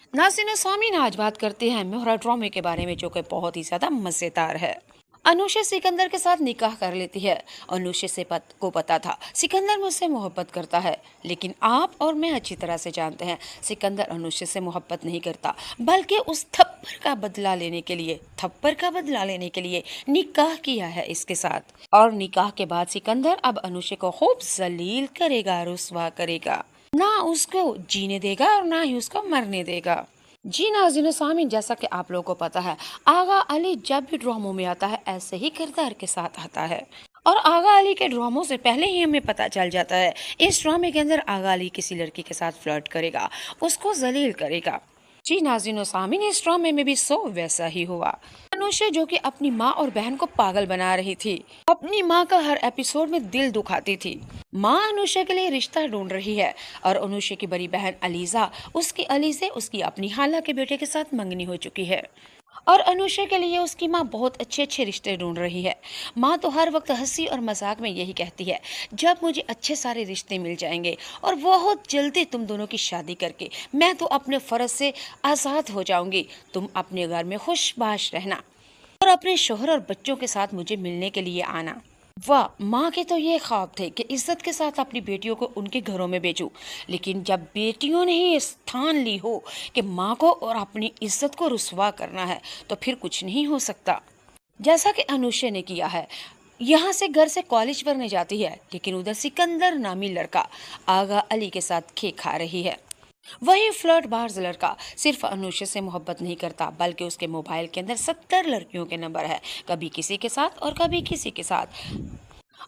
नाज़रीन सामीन, आज बात करते हैं मोहरा ड्रामे के बारे में, जो कि बहुत ही ज्यादा मजेदार है। अनुषा सिकंदर के साथ निकाह कर लेती है। अनुषा को पता था सिकंदर मुझसे मोहब्बत करता है, लेकिन आप और मैं अच्छी तरह से जानते हैं सिकंदर अनुषा से मोहब्बत नहीं करता, बल्कि उस थप्पड़ का बदला लेने के लिए निकाह किया है इसके साथ। और निकाह के बाद सिकंदर अब अनुषा को खूब जलील करेगा, रुस्वा करेगा, ना उसको जीने देगा और ना ही उसको मरने देगा। जी नाज़रीन सामीन, जैसा कि आप लोगों को पता है, आगा अली जब भी ड्रामों में आता है ऐसे ही किरदार के साथ आता है। और आगा अली के ड्रामों से पहले ही हमें पता चल जाता है इस ड्रामे के अंदर आगा अली किसी लड़की के साथ फ्लर्ट करेगा, उसको जलील करेगा। जी नाज़रीन सामीन, इस ड्रामे में भी वैसा ही हुआ। अनुषा, जो कि अपनी माँ और बहन को पागल बना रही थी, अपनी माँ का हर एपिसोड में दिल दुखाती थी। माँ अनुषा के लिए रिश्ता ढूंढ रही है और अनुषा की बड़ी बहन अलीजा उसकी अपनी खाला के बेटे के साथ मंगनी हो चुकी है। और अनुषा के लिए उसकी माँ बहुत अच्छे अच्छे रिश्ते ढूंढ रही है। माँ तो हर वक्त हंसी और मजाक में यही कहती है, जब मुझे अच्छे सारे रिश्ते मिल जाएंगे और बहुत जल्दी तुम दोनों की शादी करके मैं तो अपने फर्ज से आज़ाद हो जाऊंगी, तुम अपने घर में खुशबाश रहना और अपने शोहर और बच्चों के साथ मुझे मिलने के लिए आना। वाह, माँ के तो ये ख्वाब थे कि इज्जत के साथ अपनी बेटियों को उनके घरों में भेजूं, लेकिन जब बेटियों ने ही स्थान ली हो कि माँ को और अपनी इज्जत को रुस्वा करना है, तो फिर कुछ नहीं हो सकता। जैसा कि अनुषा ने किया है, यहाँ से घर से कॉलेज पढ़ने जाती है, लेकिन उधर सिकंदर नामी लड़का आगा अली के साथ खे खा रही है। वही फ्लर्ट बार्ज लड़का सिर्फ अनुषा से मोहब्बत नहीं करता, बल्कि उसके मोबाइल के अंदर 70 लड़कियों के नंबर है, कभी किसी के साथ और कभी किसी के साथ।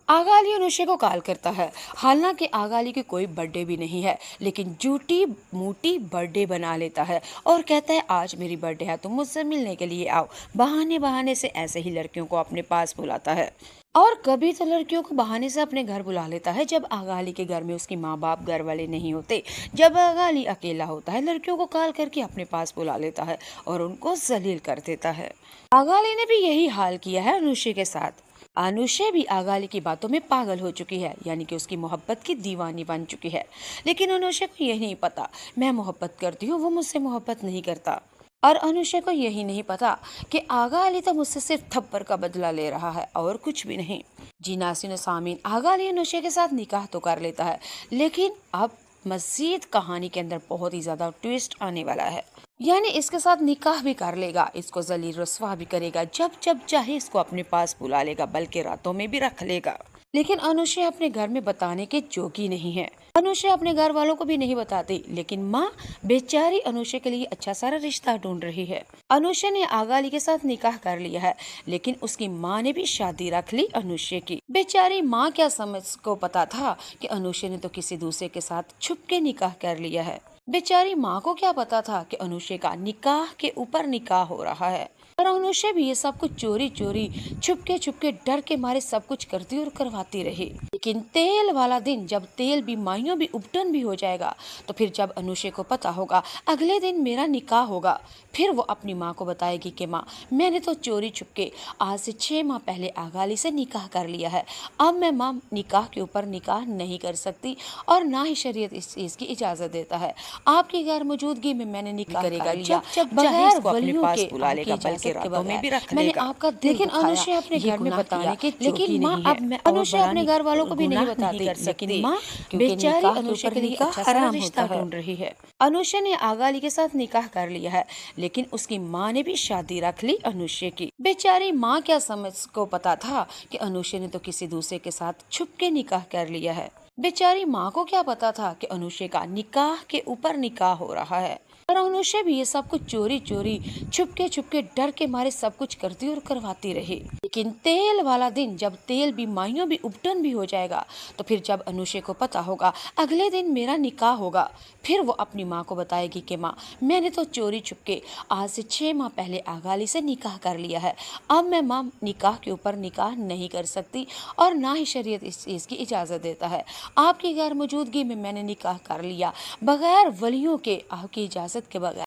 आगा अली अनुषा को कॉल करता है, हालांकि आगा अली की कोई बर्थडे भी नहीं है, लेकिन झूठी मूठी बर्थडे बना लेता है और कहता है आज मेरी बर्थडे है, तुम मुझसे मिलने के लिए आओ। बहाने बहाने से ऐसे ही लड़कियों को अपने पास बुलाता है और कभी तो लड़कियों को बहाने से अपने घर बुला लेता है जब आगा अली के घर में उसकी माँ बाप घर वाले नहीं होते। जब आगा अली अकेला होता है, लड़कियों को कॉल करके अपने पास बुला लेता है और उनको जलील कर देता है। आगा अली ने भी यही हाल किया है अनुषा के साथ। अनुषा भी आगा अली की बातों में पागल हो चुकी है, यानी कि उसकी मोहब्बत की दीवानी बन चुकी है। लेकिन अनुषा को यही नहीं पता मैं मोहब्बत करती हूँ, वो मुझसे मोहब्बत नहीं करता। और अनुषा को यही नहीं पता कि आगा अली तो मुझसे सिर्फ थप्पड़ का बदला ले रहा है और कुछ भी नहीं। जी नाज़रीन सामीन, आगा अली अनुषा के साथ निकाह तो कर लेता है, लेकिन अब मज़ीद कहानी के अंदर बहुत ही ज्यादा ट्विस्ट आने वाला है। यानी इसके साथ निकाह भी कर लेगा, इसको जलील रस्वा भी करेगा, जब जब चाहे इसको अपने पास बुला लेगा, बल्कि रातों में भी रख लेगा। लेकिन अनुषा अपने घर में बताने के जोगी नहीं है। अनुषा अपने घर वालों को भी नहीं बताती, लेकिन माँ बेचारी अनुषा के लिए अच्छा सारा रिश्ता ढूंढ रही है। अनुषा ने आगा अली के साथ निकाह कर लिया है, लेकिन उसकी माँ ने भी शादी रख ली अनुषा की। बेचारी माँ क्या समझ को पता था कि अनुषा ने तो किसी दूसरे के साथ छुप के निकाह कर लिया है। बेचारी माँ को क्या पता था कि अनुषा का निकाह के ऊपर निकाह हो रहा है। और अनुषा भी ये सब कुछ चोरी चोरी छुप के डर के मारे सब कुछ करती और करवाती रही। लेकिन तेल वाला दिन, जब तेल भी माइयों भी उपटन भी हो जाएगा, तो फिर जब अनुषा को पता होगा अगले दिन मेरा निकाह होगा, फिर वो अपनी माँ को बताएगी कि माँ, मैंने तो चोरी छुपके आज से 6 माह पहले आगा अली से निकाह कर लिया है। अब मैं माँ निकाह के ऊपर निकाह नहीं कर सकती और ना ही शरीयत इस चीज की इजाजत देता है। आपकी गैर मौजूदगी में मैंने निकाह कर लिया, बगैर वलियों के बुला लेगा, बल्कि रातों में भी रख मैंने आपका दिल लेकिन अनुषा अपने घर में बताने के लेकिन माँ अब मैं अनुषा अपने घर वालों को भी नहीं बताती, लेकिन माँ बेचारी अनुषा के लिए अच्छा सारा रिश्ता ढूंढ रही है। अनुषा ने आगा अली के साथ निकाह कर लिया है, लेकिन उसकी माँ ने भी शादी रख ली अनुषा की। बेचारी माँ क्या समझ को पता था कि अनुषा ने तो किसी दूसरे के साथ छुप के निकाह कर लिया है। बेचारी माँ को क्या पता था कि अनुषा का निकाह के ऊपर निकाह हो रहा है। और अनुषा भी ये सब कुछ चोरी चोरी छुप के डर के मारे सब कुछ करती और करवाती रही। लेकिन तेल वाला दिन, जब तेल भी माइयों भी उपटन भी हो जाएगा, तो फिर जब अनुषा को पता होगा अगले दिन मेरा निकाह होगा, फिर वो अपनी माँ को बताएगी कि माँ, मैंने तो चोरी छुपके आज से 6 माह पहले आगा अली से निकाह कर लिया है। अब मैं माँ निकाह के ऊपर निकाह नहीं कर सकती और ना ही शरीयत इस चीज की इजाजत देता है। आपकी गैर मौजूदगी में मैंने निकाह कर लिया, बगैर वलियों के, आपकी इजाजत के बगैर।